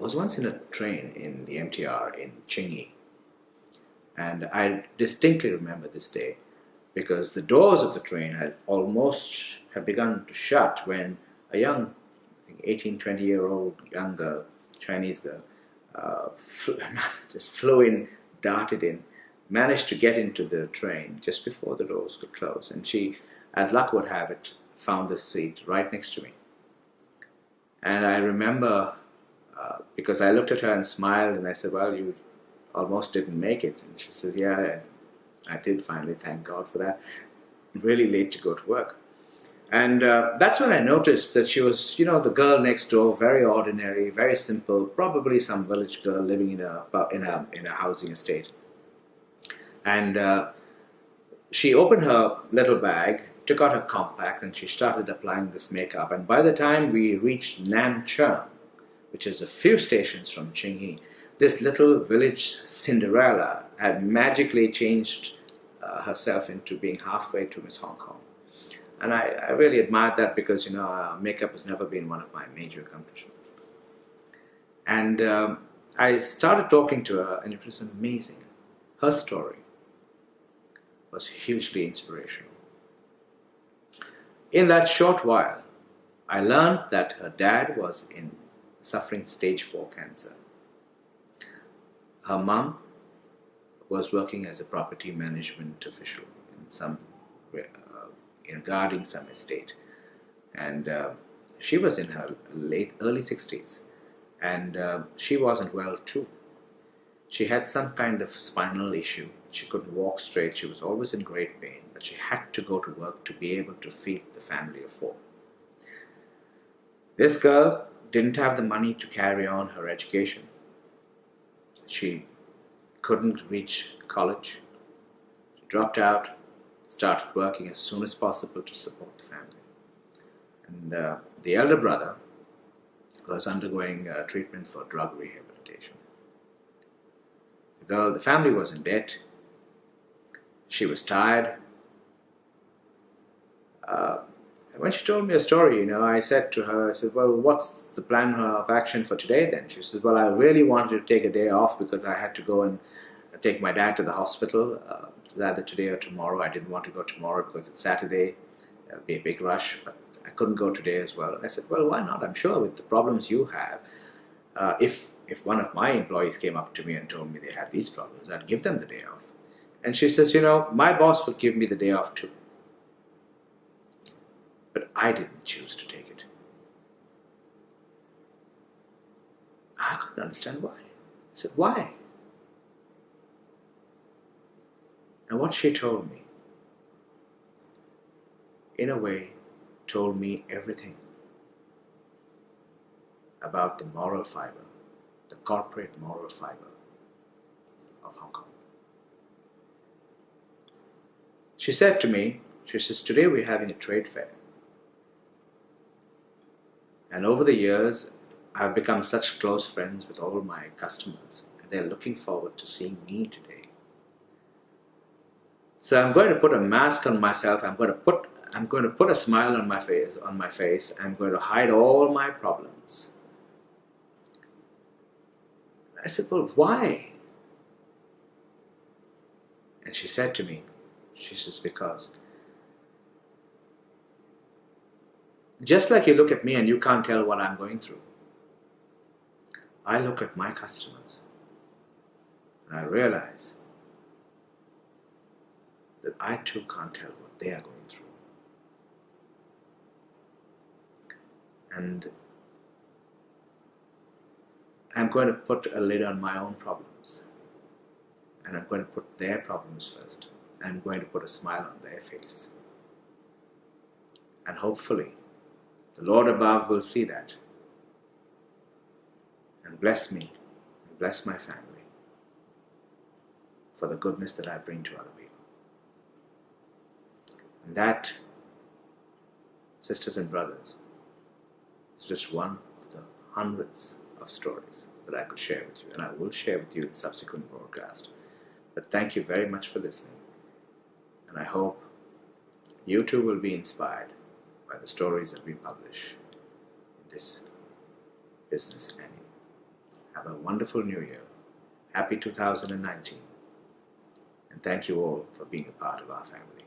was once in a train in the MTR in Chingy, and I distinctly remember this day because the doors of the train had begun to shut when a young, I think 18, 20-year-old young girl, Chinese girl, just flew in, darted in, managed to get into the train just before the doors could close. And she, as luck would have it, found the seat right next to me. And I remember, because I looked at her and smiled, and I said, well, you almost didn't make it. And she says, yeah, I did finally, thank God for that. Really late to go to work. And that's when I noticed that she was, the girl next door, very ordinary, very simple, probably some village girl living in a housing estate. And she opened her little bag, took out her compact, and she started applying this makeup. And by the time we reached Nam Chang, which is a few stations from Chingy, this little village Cinderella had magically changed herself into being halfway to Miss Hong Kong. And I really admired that because, makeup has never been one of my major accomplishments. And I started talking to her, and it was amazing. Her story was hugely inspirational. In that short while, I learned that her dad was suffering stage 4 cancer. Her mum was working as a property management official in some guarding some estate, and she was in her early 60s, and she wasn't well too. She had some kind of spinal issue. She couldn't walk straight. She was always in great pain, but she had to go to work to be able to feed the family of 4. This girl didn't have the money to carry on her education. She couldn't reach college. She dropped out, started working as soon as possible to support the family. And the elder brother was undergoing treatment for drug rehabilitation. The family was in debt. She was tired. And when she told me a story, I said to her, well, what's the plan of action for today then? She said, well, I really wanted to take a day off because I had to go and take my dad to the hospital, either today or tomorrow. I didn't want to go tomorrow because it's Saturday. It'll be a big rush, but I couldn't go today as well. And I said, well, why not? I'm sure with the problems you have, if one of my employees came up to me and told me they had these problems, I'd give them the day off. And she says, my boss would give me the day off too. But I didn't choose to take it. I couldn't understand why. I said, why? And what she told me, in a way, told me everything about the moral fiber, the corporate moral fiber of Hong Kong. She said to me, she says, today we're having a trade fair. And over the years, I've become such close friends with all my customers, and they're looking forward to seeing me today. So I'm going to put a mask on myself. I'm going to put a smile on my face. I'm going to hide all my problems. I said, well, why? And she said to me, she says, because just like you look at me and you can't tell what I'm going through, I look at my customers and I realize that I too can't tell what they are going through. And I'm going to put a lid on my own problems. And I'm going to put their problems first. I'm going to put a smile on their face. And hopefully, the Lord above will see that and bless me and bless my family for the goodness that I bring to other people. And that, sisters and brothers, is just one of the hundreds of stories that I could share with you, and I will share with you in subsequent broadcasts. But thank you very much for listening, and I hope you too will be inspired by the stories that we publish in this business annual. Have a wonderful new year. Happy 2019. And thank you all for being a part of our family.